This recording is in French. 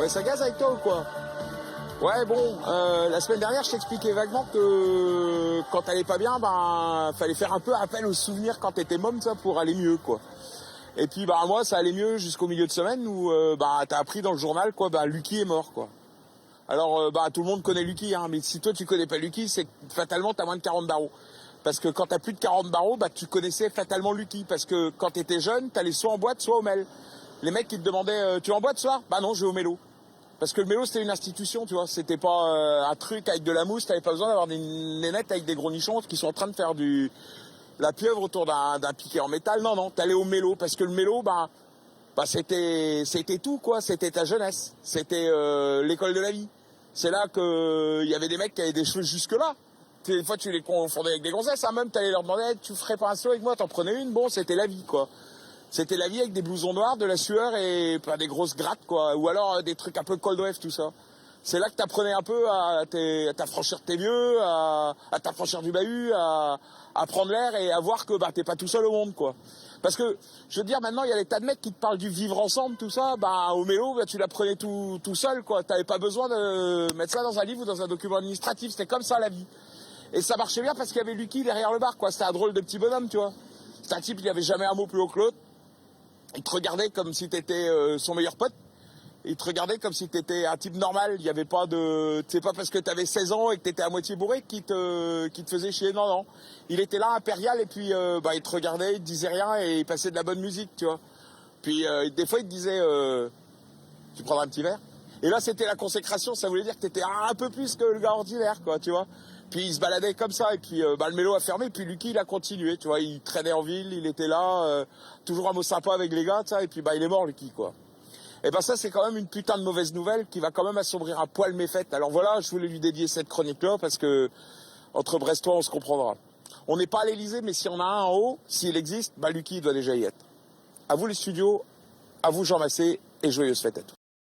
Ouais, ça gaze avec toi ou quoi? Ouais, bon, la semaine dernière, je t'expliquais vaguement que quand t'allais pas bien, ben, fallait faire un peu appel aux souvenirs quand t'étais môme, ça, pour aller mieux, quoi. Et puis, bah, moi, ça allait mieux jusqu'au milieu de semaine où, bah, t'as appris dans le journal, quoi, bah, Lucky est mort, quoi. Alors, bah, tout le monde connaît Lucky, hein, mais si toi, tu connais pas Lucky, c'est que fatalement, t'as moins de 40 barreaux. Parce que quand t'as plus de 40 barreaux, bah, tu connaissais fatalement Lucky. Parce que quand t'étais jeune, t'allais soit en boîte, soit au Mel. Les mecs qui te demandaient, tu es en boîte ce soir? Bah non, je vais au mélo. Parce que le mélo, c'était une institution, tu vois. C'était pas un truc avec de la mousse. T'avais pas besoin d'avoir des nénettes avec des gros nichons qui sont en train de faire la pieuvre autour d'un piquet en métal. Non, non, t'allais au mélo. Parce que le mélo, bah c'était tout, quoi. C'était ta jeunesse. C'était l'école de la vie. C'est là que il y avait des mecs qui avaient des cheveux jusque-là. Des fois, tu les confondais avec des gonzesses, hein, même. T'allais leur demander, hey, tu ferais pas un saut avec moi? T'en prenais une? Bon, c'était la vie, quoi. C'était la vie avec des blousons noirs, de la sueur et pas des grosses grattes, quoi. Ou alors des trucs un peu cold wave, tout ça. C'est là que t'apprenais un peu à t'affranchir de tes vieux, à t'affranchir du bahut, à prendre l'air et à voir que bah t'es pas tout seul au monde, quoi. Parce que, je veux dire, maintenant, il y a des tas de mecs qui te parlent du vivre ensemble, tout ça. Bah, au mélo, bah, tu l'apprenais tout seul, quoi. T'avais pas besoin de mettre ça dans un livre ou dans un document administratif. C'était comme ça, la vie. Et ça marchait bien parce qu'il y avait Lucky derrière le bar, quoi. C'était un drôle de petit bonhomme, tu vois. C'était un type, il avait jamais un mot plus haut que l'autre. Il te regardait comme si t'étais son meilleur pote. Il te regardait comme si t'étais un type normal. Il y avait pas de... C'est pas parce que t'avais 16 ans et que t'étais à moitié bourré qu'il te faisait chier. Non, non. Il était là, impérial, et puis bah, il te regardait, il te disait rien et il passait de la bonne musique, tu vois. Puis des fois, il te disait tu prendras un petit verre? Et là, c'était la consécration. Ça voulait dire que t'étais un peu plus que le gars ordinaire, quoi, tu vois. Puis il se baladait comme ça, et puis bah, le mélo a fermé, puis Lucky, il a continué, tu vois. Il traînait en ville, il était là, toujours un mot sympa avec les gars, ça, et puis bah, il est mort, Lucky, quoi. Et ben ça, c'est quand même une putain de mauvaise nouvelle qui va quand même assombrir un poil mes fêtes. Alors voilà, je voulais lui dédier cette chronique-là, parce que entre Brestois, on se comprendra. On n'est pas à l'Elysée, mais si on a un en haut, s'il existe, bah Lucky, il doit déjà y être. À vous les studios, à vous Jean Massé, et joyeuses fêtes à tous.